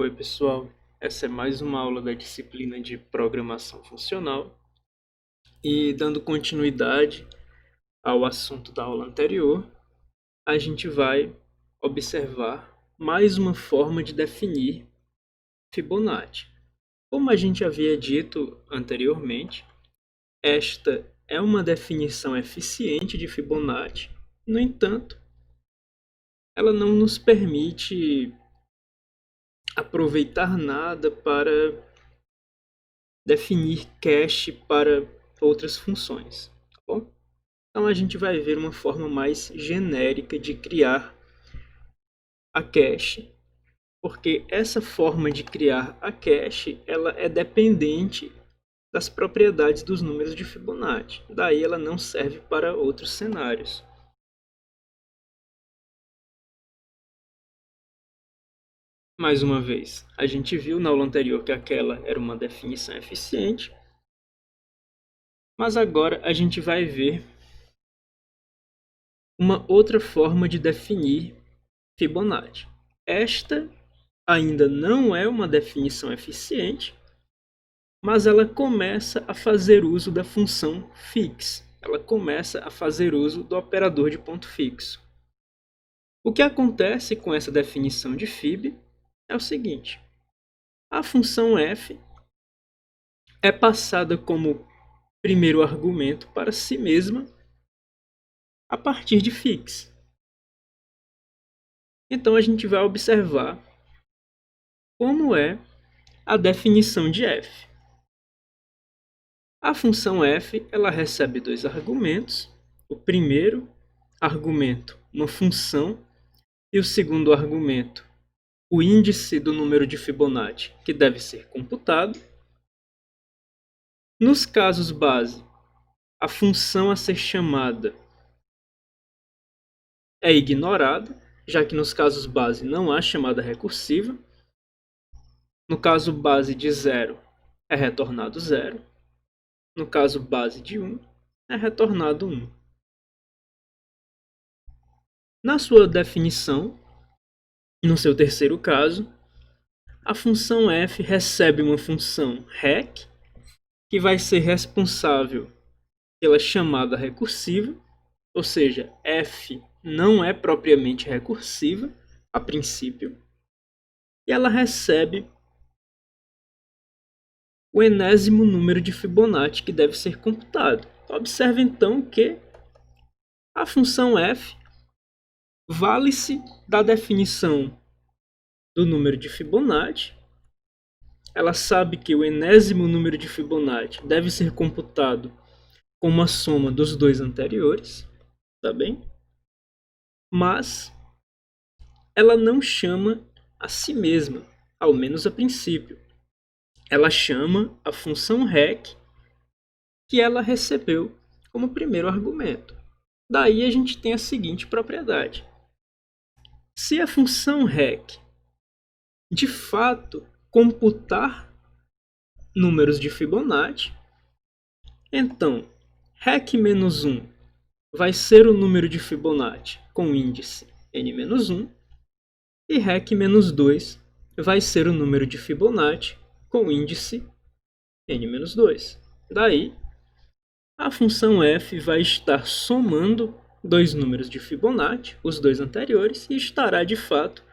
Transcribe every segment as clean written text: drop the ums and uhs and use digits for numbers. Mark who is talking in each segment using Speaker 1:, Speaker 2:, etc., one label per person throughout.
Speaker 1: Oi, pessoal. Essa é mais uma aula da disciplina de programação funcional. E dando continuidade ao assunto da aula anterior, a gente vai observar mais uma forma de definir Fibonacci. Como a gente havia dito anteriormente, esta é uma definição eficiente de Fibonacci. No entanto, ela não nos permite aproveitar nada para definir cache para outras funções, tá bom? Então a gente vai ver uma forma mais genérica de criar a cache, porque essa forma de criar a cache, ela é dependente das propriedades dos números de Fibonacci. Daí ela não serve para outros cenários. Mais uma vez, a gente viu na aula anterior que aquela era uma definição eficiente, mas agora a gente vai ver uma outra forma de definir Fibonacci. Esta ainda não é uma definição eficiente, mas ela começa a fazer uso da função fix. Ela começa a fazer uso do operador de ponto fixo. O que acontece com essa definição de Fib é o seguinte: a função f é passada como primeiro argumento para si mesma a partir de fix. Então a gente vai observar como é a definição de f. A função f ela recebe dois argumentos. O primeiro argumento, uma função, e o segundo argumento, o índice do número de Fibonacci que deve ser computado. Nos casos base, a função a ser chamada é ignorada, já que nos casos base não há chamada recursiva. No caso base de 0, é retornado 0. No caso base de 1, é retornado 1. Na sua definição, no seu terceiro caso, a função f recebe uma função rec, que vai ser responsável pela chamada recursiva, ou seja, f não é propriamente recursiva a princípio, e ela recebe o enésimo número de Fibonacci que deve ser computado. Observe então que a função f vale-se da definição do número de Fibonacci. Ela sabe que o enésimo número de Fibonacci deve ser computado com uma soma dos dois anteriores, tá bem? Mas ela não chama a si mesma, ao menos a princípio. Ela chama a função rec que ela recebeu como primeiro argumento. Daí a gente tem a seguinte propriedade: se a função rec de fato computar números de Fibonacci, então rec-1 vai ser o número de Fibonacci com índice n-1 e rec-2 vai ser o número de Fibonacci com índice n-2. Daí, a função f vai estar somando dois números de Fibonacci, os dois anteriores, e estará de fato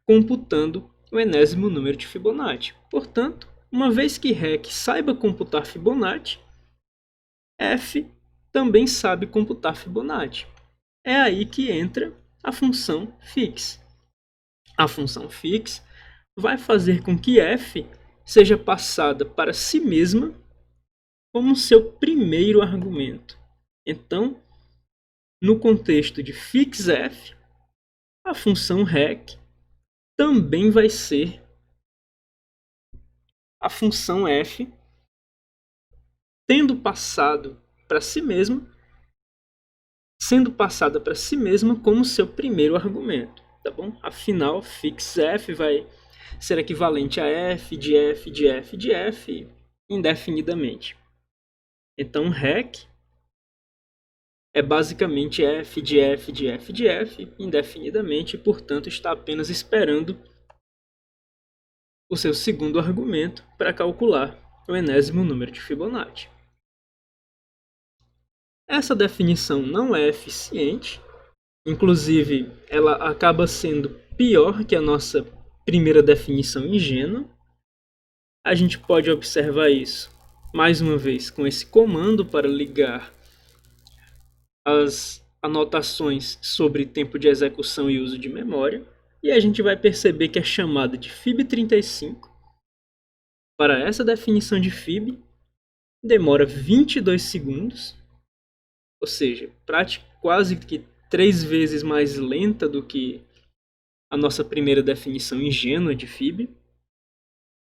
Speaker 1: computando o enésimo número de Fibonacci. Portanto, uma vez que rec saiba computar Fibonacci, f também sabe computar Fibonacci. É aí que entra a função fix. A função fix vai fazer com que f seja passada para si mesma como seu primeiro argumento. Então, no contexto de fixF, a função rec também vai ser a função f tendo passado para si mesma, sendo passada para si mesma como seu primeiro argumento, tá bom? Afinal, fixF vai ser equivalente a f de f de f de f indefinidamente. Então, rec é basicamente f de f de f de f indefinidamente e, portanto, está apenas esperando o seu segundo argumento para calcular o enésimo número de Fibonacci. Essa definição não é eficiente, inclusive ela acaba sendo pior que a nossa primeira definição ingênua. A gente pode observar isso mais uma vez com esse comando para ligar as anotações sobre tempo de execução e uso de memória, e a gente vai perceber que a chamada de FIB35 para essa definição de FIB demora 22 segundos, ou seja, quase que 3 vezes mais lenta do que a nossa primeira definição ingênua de FIB,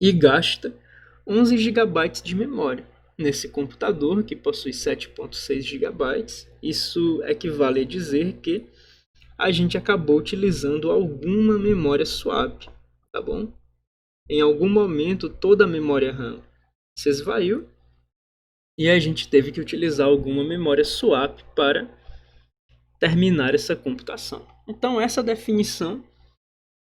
Speaker 1: e gasta 11 GB de memória. Nesse computador, que possui 7,6 GB, isso equivale a dizer que a gente acabou utilizando alguma memória swap, tá bom? Em algum momento toda a memória RAM se esvaiu e a gente teve que utilizar alguma memória swap para terminar essa computação. Então essa definição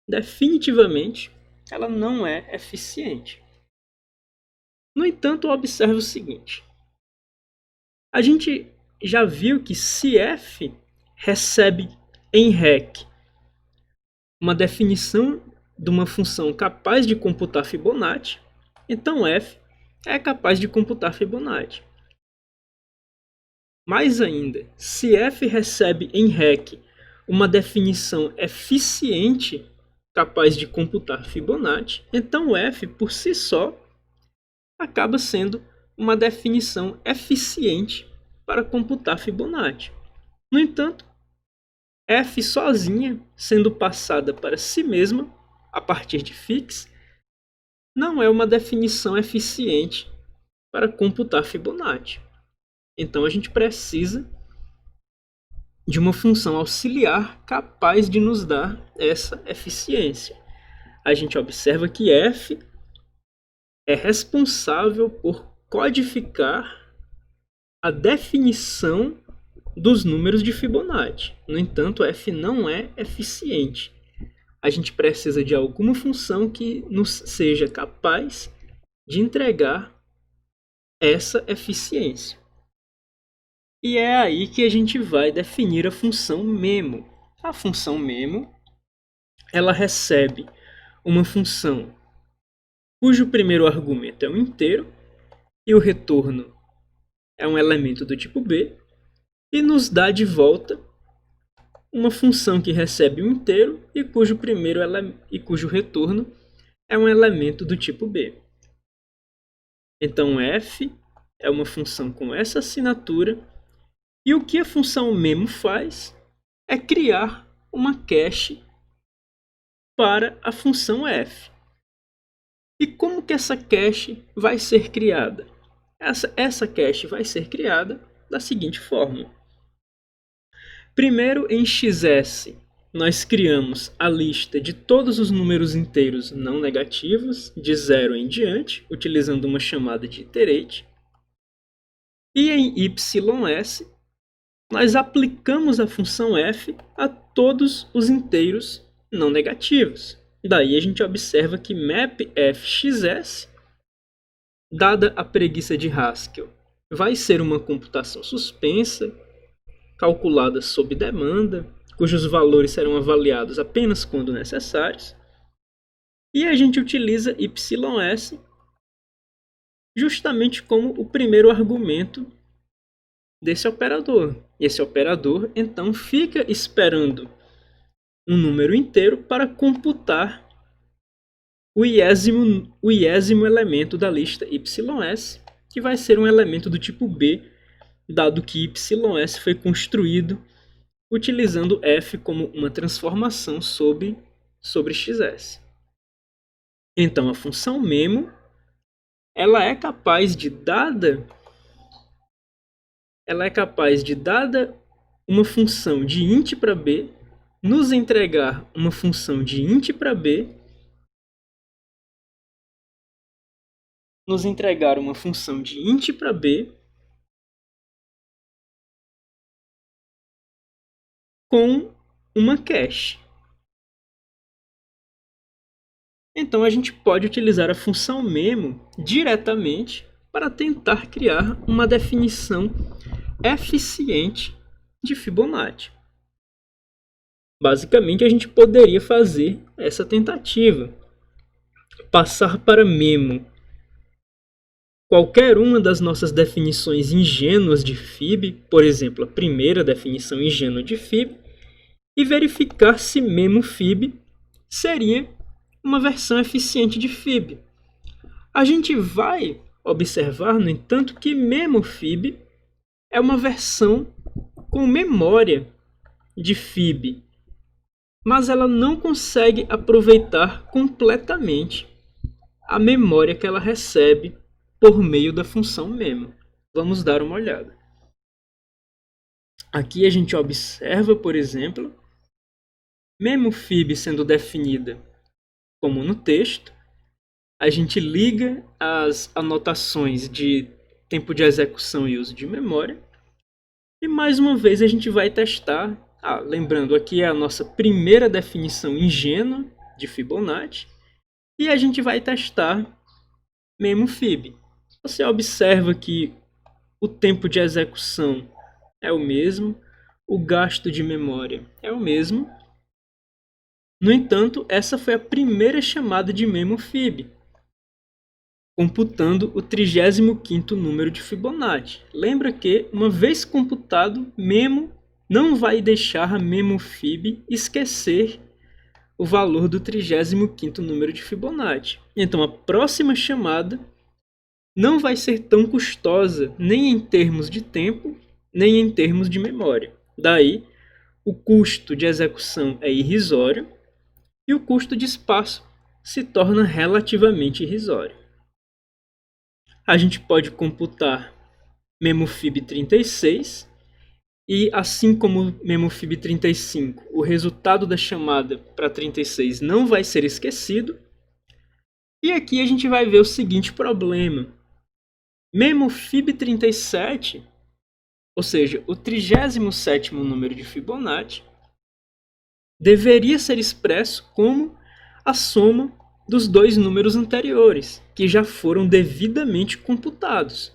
Speaker 1: definitivamente ela não é eficiente. No entanto, observe o seguinte: a gente já viu que se f recebe em REC uma definição de uma função capaz de computar Fibonacci, então f é capaz de computar Fibonacci. Mais ainda, se f recebe em REC uma definição eficiente capaz de computar Fibonacci, então f por si só acaba sendo uma definição eficiente para computar Fibonacci. No entanto, f sozinha, sendo passada para si mesma a partir de fix, não é uma definição eficiente para computar Fibonacci. Então a gente precisa de uma função auxiliar capaz de nos dar essa eficiência. A gente observa que f é responsável por codificar a definição dos números de Fibonacci. No entanto, f não é eficiente. A gente precisa de alguma função que nos seja capaz de entregar essa eficiência. E é aí que a gente vai definir a função memo. A função memo, ela recebe uma função cujo primeiro argumento é um inteiro e o retorno é um elemento do tipo b, e nos dá de volta uma função que recebe um inteiro e cujo retorno é um elemento do tipo b. Então f é uma função com essa assinatura, e o que a função memo faz é criar uma cache para a função f. E como que essa cache vai ser criada? Essa cache vai ser criada da seguinte forma. Primeiro, em XS, nós criamos a lista de todos os números inteiros não negativos, de 0 em diante, utilizando uma chamada de iterate. E em YS, nós aplicamos a função f a todos os inteiros não negativos. Daí a gente observa que mapfxs, dada a preguiça de Haskell, vai ser uma computação suspensa, calculada sob demanda, cujos valores serão avaliados apenas quando necessários. E a gente utiliza YS justamente como o primeiro argumento desse operador. Esse operador, então, fica esperando um número inteiro para computar o iésimo elemento da lista YS, que vai ser um elemento do tipo B, dado que YS foi construído utilizando f como uma transformação sobre XS. Então a função memo ela é capaz de dada uma função de int para b, nos entregar uma função de int para b, com uma cache. Então a gente pode utilizar a função memo diretamente para tentar criar uma definição eficiente de Fibonacci. Basicamente a gente poderia fazer essa tentativa, passar para memo qualquer uma das nossas definições ingênuas de Fib, por exemplo, a primeira definição ingênua de Fib, e verificar se memo Fib seria uma versão eficiente de Fib. A gente vai observar, no entanto, que memo Fib é uma versão com memória de Fib, mas ela não consegue aproveitar completamente a memória que ela recebe por meio da função memo. Vamos dar uma olhada. Aqui a gente observa, por exemplo, memo Fib sendo definida como no texto. A gente liga as anotações de tempo de execução e uso de memória. E mais uma vez a gente vai testar. Lembrando, aqui é a nossa primeira definição ingênua de Fibonacci. E a gente vai testar memo Fib. Você observa que o tempo de execução é o mesmo, o gasto de memória é o mesmo. No entanto, essa foi a primeira chamada de memo Fib, computando o 35º número de Fibonacci. Lembra que, uma vez computado, memo não vai deixar a memo Fib esquecer o valor do 35º número de Fibonacci. Então, a próxima chamada não vai ser tão custosa, nem em termos de tempo, nem em termos de memória. Daí, o custo de execução é irrisório e o custo de espaço se torna relativamente irrisório. A gente pode computar memo Fib 36 e, assim como memo Fib 35, o resultado da chamada para 36 não vai ser esquecido. E aqui a gente vai ver o seguinte problema. Memo Fib 37, ou seja, o 37º número de Fibonacci, deveria ser expresso como a soma dos dois números anteriores, que já foram devidamente computados.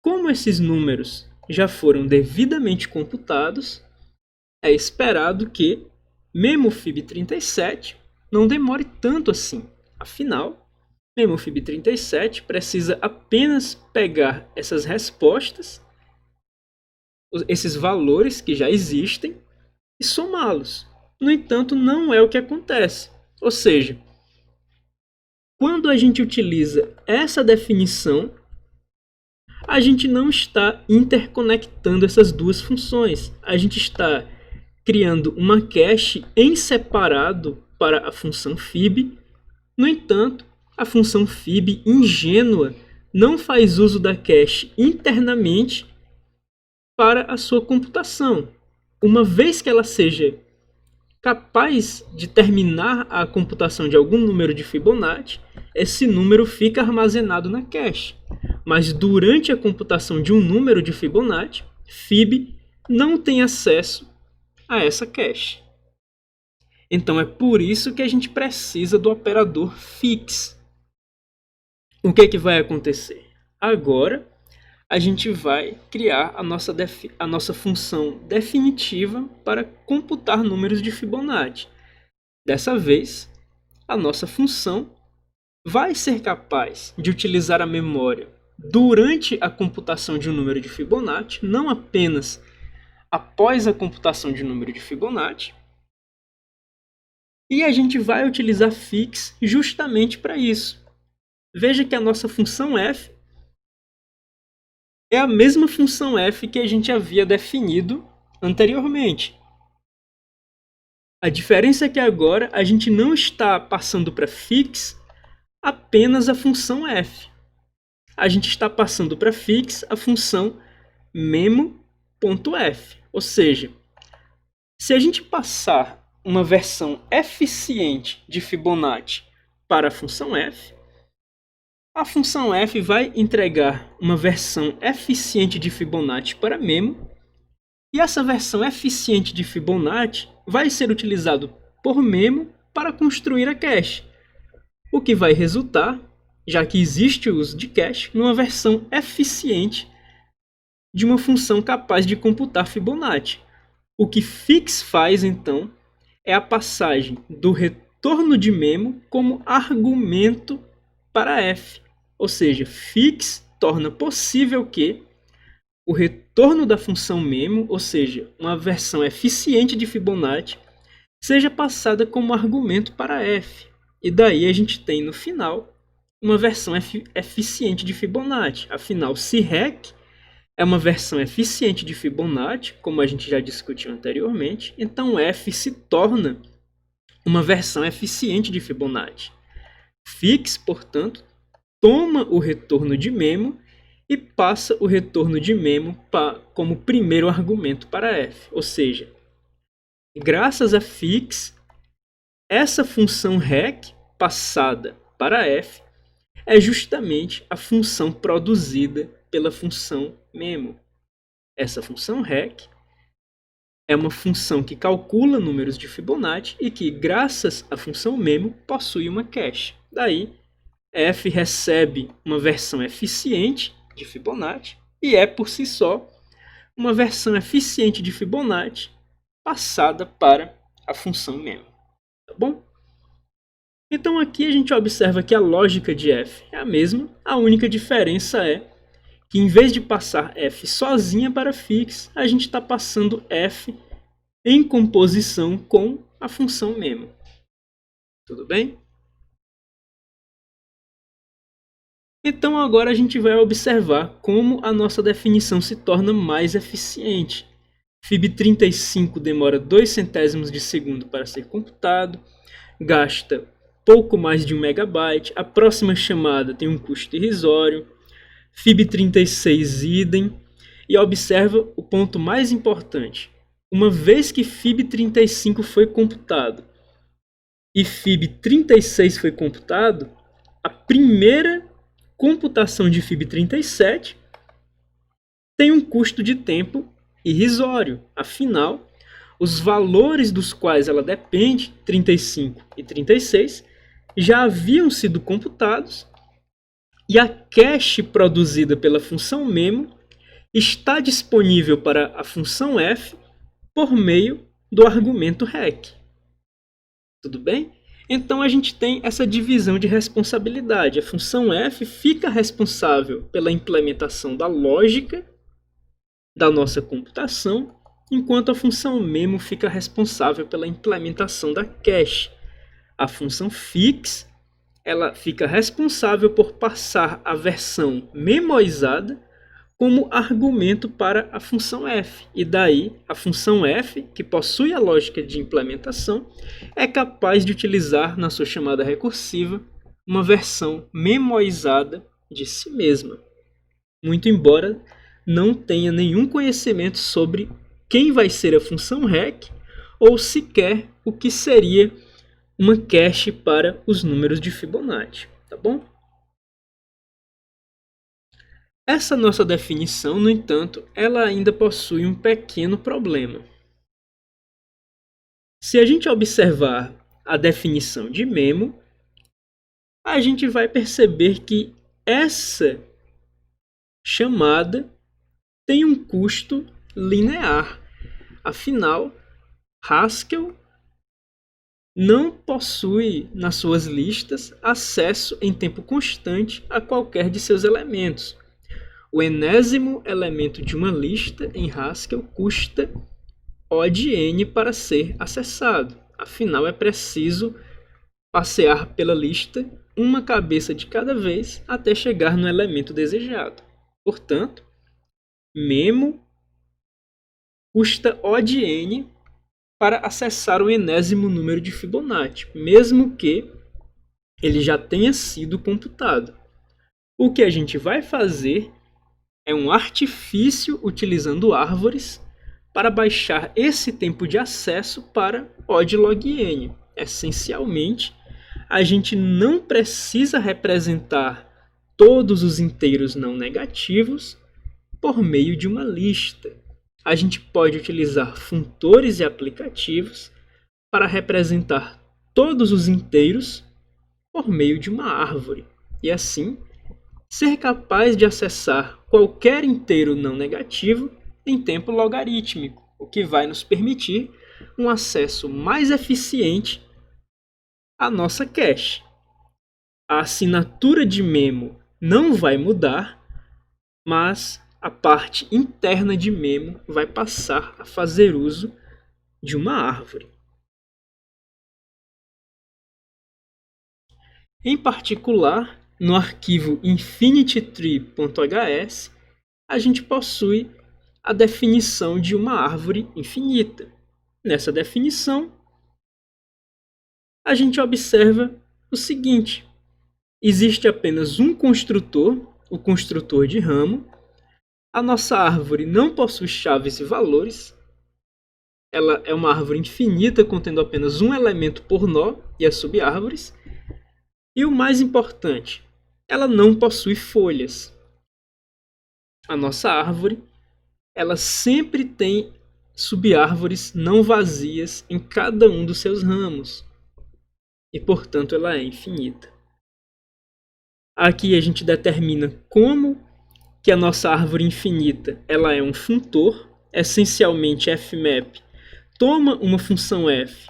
Speaker 1: Como esses números já foram devidamente computados, é esperado que memo Fib 37 não demore tanto assim. Afinal, memo Fib 37 precisa apenas pegar essas respostas, esses valores que já existem, e somá-los. No entanto, não é o que acontece. Ou seja, quando a gente utiliza essa definição, a gente não está interconectando essas duas funções. A gente está criando uma cache em separado para a função Fib. No entanto, a função Fib ingênua não faz uso da cache internamente para a sua computação. Uma vez que ela seja capaz de terminar a computação de algum número de Fibonacci, esse número fica armazenado na cache. Mas durante a computação de um número de Fibonacci, Fib não tem acesso a essa cache. Então é por isso que a gente precisa do operador fix. O que é que vai acontecer? Agora a gente vai criar a nossa função definitiva para computar números de Fibonacci. Dessa vez, a nossa função vai ser capaz de utilizar a memória durante a computação de um número de Fibonacci, não apenas após a computação de um número de Fibonacci. E a gente vai utilizar fix justamente para isso. Veja que a nossa função f é a mesma função f que a gente havia definido anteriormente. A diferença é que agora a gente não está passando para fix apenas a função f. A gente está passando para fix a função memo.f. Ou seja, se a gente passar uma versão eficiente de Fibonacci para a função f, a função f vai entregar uma versão eficiente de Fibonacci para memo, e essa versão eficiente de Fibonacci vai ser utilizada por memo para construir a cache. o que vai resultar, já que existe o uso de cache, numa versão eficiente de uma função capaz de computar Fibonacci. O que fix faz, então, é a passagem do retorno de memo como argumento para f. Ou seja, fix torna possível que o retorno da função memo, ou seja, uma versão eficiente de Fibonacci, seja passada como argumento para f. E daí a gente tem no final uma versão eficiente de Fibonacci. Afinal, se rec é uma versão eficiente de Fibonacci, como a gente já discutiu anteriormente, então f se torna uma versão eficiente de Fibonacci. Fix, portanto, toma o retorno de memo e passa o retorno de memo como primeiro argumento para f. Ou seja, graças a fix, essa função rec passada para f é justamente a função produzida pela função memo. Essa função rec é uma função que calcula números de Fibonacci e que, graças à função memo, possui uma cache. Daí, f recebe uma versão eficiente de Fibonacci e é, por si só, uma versão eficiente de Fibonacci passada para a função memo. Tá bom? Então aqui a gente observa que a lógica de f é a mesma, a única diferença é que em vez de passar f sozinha para fix, a gente está passando f em composição com a função memo. Tudo bem? Então agora a gente vai observar como a nossa definição se torna mais eficiente. Fib35 demora 2 centésimos de segundo para ser computado, gasta pouco mais de 1 megabyte, a próxima chamada tem um custo irrisório, Fib36 idem, e observa o ponto mais importante. Uma vez que Fib35 foi computado e Fib36 foi computado, a primeira computação de Fib37 tem um custo de tempo irrisório. Afinal, os valores dos quais ela depende, 35 e 36, já haviam sido computados e a cache produzida pela função memo está disponível para a função f por meio do argumento rec. Tudo bem? Então a gente tem essa divisão de responsabilidade. A função f fica responsável pela implementação da lógica da nossa computação, enquanto a função memo fica responsável pela implementação da cache. A função fix ela fica responsável por passar a versão memoizada como argumento para a função f. E daí, a função f, que possui a lógica de implementação, é capaz de utilizar na sua chamada recursiva uma versão memoizada de si mesma. Muito embora não tenha nenhum conhecimento sobre quem vai ser a função rec ou sequer o que seria uma cache para os números de Fibonacci, tá bom? Essa nossa definição, no entanto, ela ainda possui um pequeno problema. Se a gente observar a definição de memo, a gente vai perceber que essa chamada tem um custo linear. Afinal, Haskell não possui nas suas listas acesso em tempo constante a qualquer de seus elementos. O enésimo elemento de uma lista em Haskell custa O de n para ser acessado. Afinal, é preciso passear pela lista uma cabeça de cada vez até chegar no elemento desejado. Portanto, memo custa O de n para acessar o enésimo número de Fibonacci, mesmo que ele já tenha sido computado. O que a gente vai fazer é um artifício utilizando árvores para baixar esse tempo de acesso para O de log n. Essencialmente, a gente não precisa representar todos os inteiros não negativos por meio de uma lista. A gente pode utilizar funtores e aplicativos para representar todos os inteiros por meio de uma árvore, e assim ser capaz de acessar qualquer inteiro não negativo em tempo logarítmico, o que vai nos permitir um acesso mais eficiente à nossa cache. A assinatura de memo não vai mudar, mas a parte interna de memo vai passar a fazer uso de uma árvore. Em particular, no arquivo infinitytree.hs, a gente possui a definição de uma árvore infinita. Nessa definição, a gente observa o seguinte: existe apenas um construtor, o construtor de ramo. A nossa árvore não possui chaves e valores. Ela é uma árvore infinita contendo apenas um elemento por nó e as subárvores. E o mais importante, ela não possui folhas. A nossa árvore, ela sempre tem subárvores não vazias em cada um dos seus ramos. E, portanto, ela é infinita. Aqui a gente determina como que a nossa árvore infinita ela é um funtor. Essencialmente, fmap toma uma função f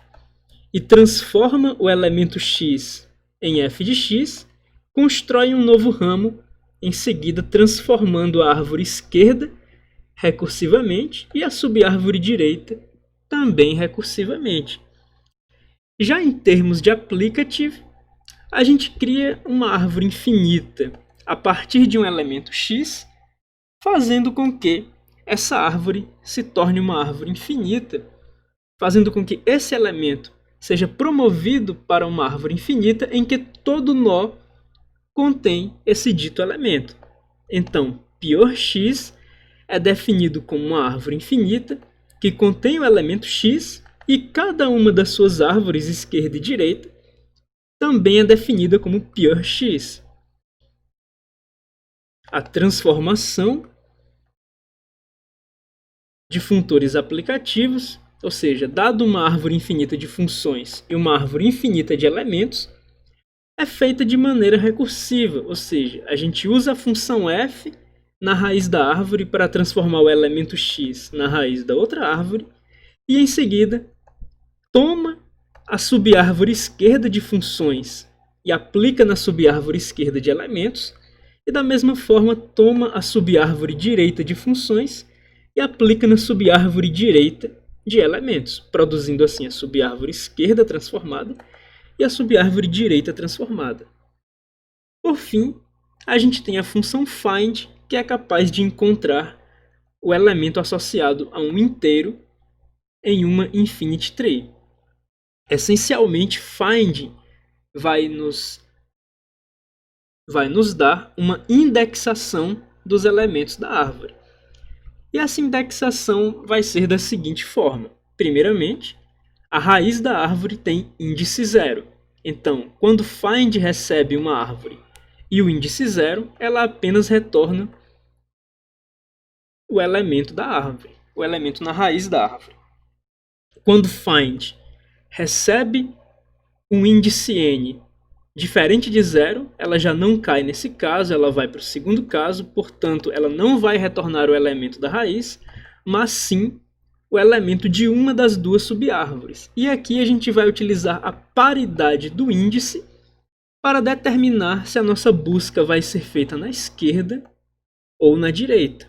Speaker 1: e transforma o elemento x em f de x, constrói um novo ramo, em seguida transformando a árvore esquerda recursivamente e a subárvore direita também recursivamente. Já em termos de applicative, a gente cria uma árvore infinita a partir de um elemento x, fazendo com que essa árvore se torne uma árvore infinita, fazendo com que esse elemento seja promovido para uma árvore infinita em que todo nó contém esse dito elemento. Então, pior_x é definido como uma árvore infinita que contém o elemento x e cada uma das suas árvores esquerda e direita também é definida como pior_x. A transformação de funtores aplicativos, ou seja, dado uma árvore infinita de funções e uma árvore infinita de elementos, é feita de maneira recursiva, ou seja, a gente usa a função f na raiz da árvore para transformar o elemento x na raiz da outra árvore e, em seguida, toma a subárvore esquerda de funções e aplica na subárvore esquerda de elementos e, da mesma forma, toma a subárvore direita de funções e aplica na subárvore direita de elementos, produzindo assim a subárvore esquerda transformada e a subárvore direita transformada. Por fim, a gente tem a função find, que é capaz de encontrar o elemento associado a um inteiro em uma infinite tree. Essencialmente, find vai nos dar uma indexação dos elementos da árvore. E essa indexação vai ser da seguinte forma. Primeiramente, a raiz da árvore tem índice 0. Então, quando find recebe uma árvore e o índice 0, ela apenas retorna o elemento da árvore, o elemento na raiz da árvore. Quando find recebe um índice n diferente de 0, ela já não cai nesse caso, ela vai para o segundo caso, portanto, ela não vai retornar o elemento da raiz, mas sim o elemento de uma das duas subárvores. E aqui a gente vai utilizar a paridade do índice para determinar se a nossa busca vai ser feita na esquerda ou na direita.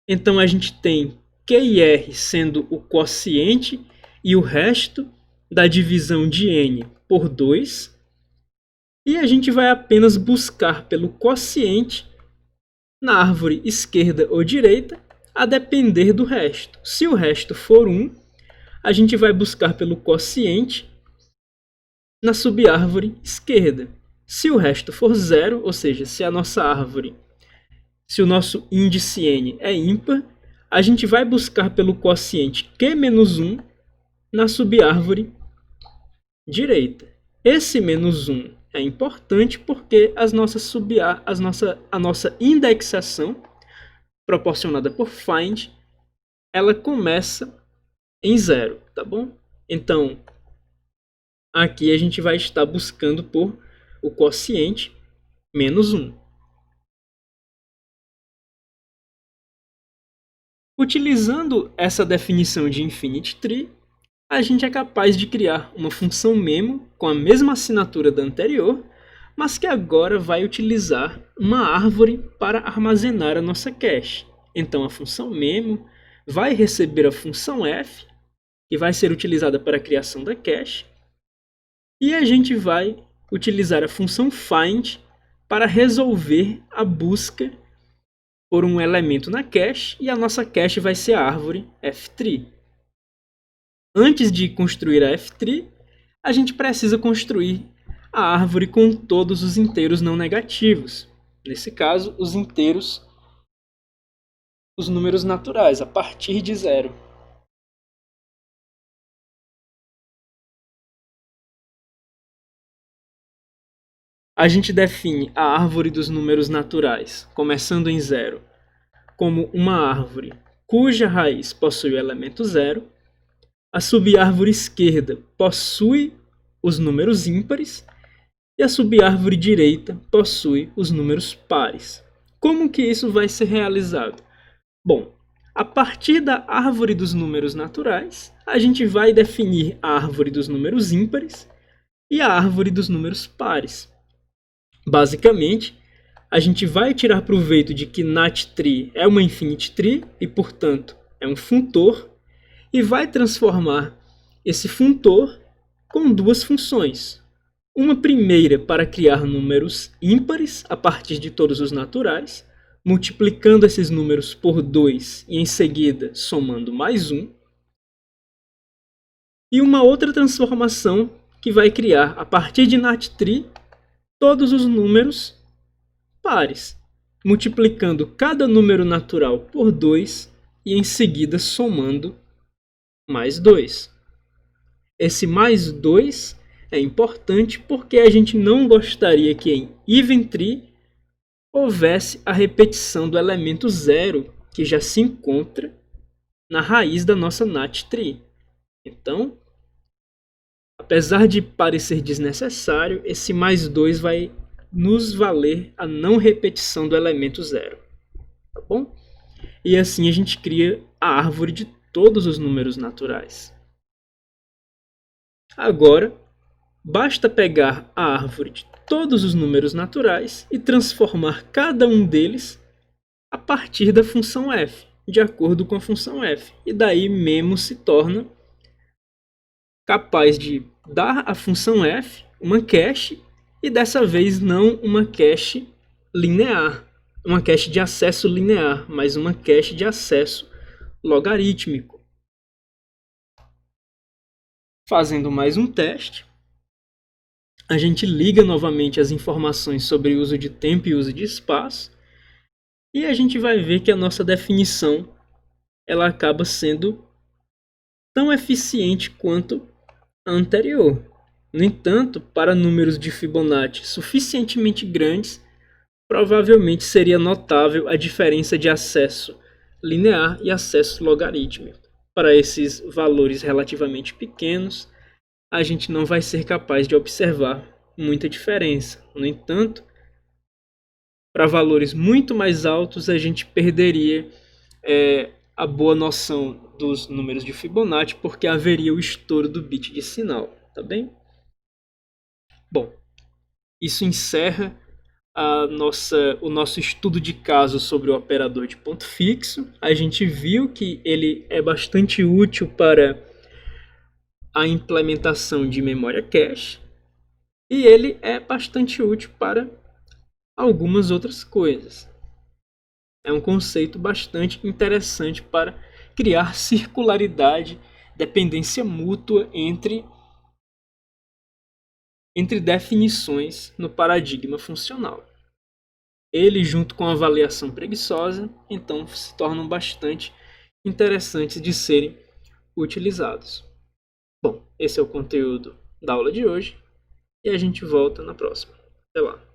Speaker 1: Então a gente tem Q e R sendo o quociente e o resto da divisão de n por 2. E a gente vai apenas buscar pelo quociente na árvore esquerda ou direita, a depender do resto. Se o resto for 1, a gente vai buscar pelo quociente na subárvore esquerda. Se o resto for 0, ou seja, se a nossa árvore, se o nosso índice n é ímpar, a gente vai buscar pelo quociente Q-1 na subárvore direita. Esse -1 é importante porque a nossa indexação proporcionada por find, ela começa em 0, tá bom? Então, Aqui a gente vai estar buscando por o quociente menos 1. Utilizando essa definição de Infinity Tree, a gente é capaz de criar uma função memo com a mesma assinatura da anterior, mas que agora vai utilizar uma árvore para armazenar a nossa cache. Então a função memo vai receber a função f, que vai ser utilizada para a criação da cache, e a gente vai utilizar a função find para resolver a busca por um elemento na cache, e a nossa cache vai ser a árvore f-tree. Antes de construir a f-tree, a gente precisa construir a árvore com todos os inteiros não negativos. Nesse caso, os inteiros, os números naturais, a partir de 0. A gente define a árvore dos números naturais, começando em 0, como uma árvore cuja raiz possui o elemento 0. A subárvore esquerda possui os números ímpares e a subárvore direita possui os números pares. Como que isso vai ser realizado? Bom, a partir da árvore dos números naturais, a gente vai definir a árvore dos números ímpares e a árvore dos números pares. Basicamente, a gente vai tirar proveito de que NAT-tree é uma infinity tree e, portanto, é um funtor, e vai transformar esse funtor com duas funções. Uma primeira para criar números ímpares a partir de todos os naturais, multiplicando esses números por 2 e em seguida somando mais 1. E uma outra transformação que vai criar a partir de NAT-tree todos os números pares, multiplicando cada número natural por 2 e em seguida somando mais 2. Esse mais 2 é importante porque a gente não gostaria que em even tree houvesse a repetição do elemento 0, que já se encontra na raiz da nossa NAT-tree. Então, apesar de parecer desnecessário, esse mais 2 vai nos valer a não repetição do elemento 0. Tá bom? E assim a gente cria a árvore de todos os números naturais. Agora, basta pegar a árvore de todos os números naturais e transformar cada um deles a partir da função f, de acordo com a função f. E daí memo se torna capaz de dar à função f uma cache, e dessa vez não uma cache linear, uma cache de acesso linear, mas uma cache de acesso logarítmico. Fazendo mais um teste, a gente liga novamente as informações sobre uso de tempo e uso de espaço, e a gente vai ver que a nossa definição ela acaba sendo tão eficiente quanto a anterior. No entanto, para números de Fibonacci suficientemente grandes, provavelmente seria notável a diferença de acesso linear e acesso logarítmico. Para esses valores relativamente pequenos, a gente não vai ser capaz de observar muita diferença. No entanto, para valores muito mais altos, a gente perderia a boa noção dos números de Fibonacci, porque haveria o estouro do bit de sinal, tá bem? Bom, isso encerra o nosso estudo de caso sobre o operador de ponto fixo. A gente viu que ele é bastante útil para a implementação de memória cache, e ele é bastante útil para algumas outras coisas. É um conceito bastante interessante para criar circularidade, dependência mútua entre definições no paradigma funcional. Ele, junto com a avaliação preguiçosa, então se tornam bastante interessantes de serem utilizados. Bom, esse é o conteúdo da aula de hoje e a gente volta na próxima. Até lá!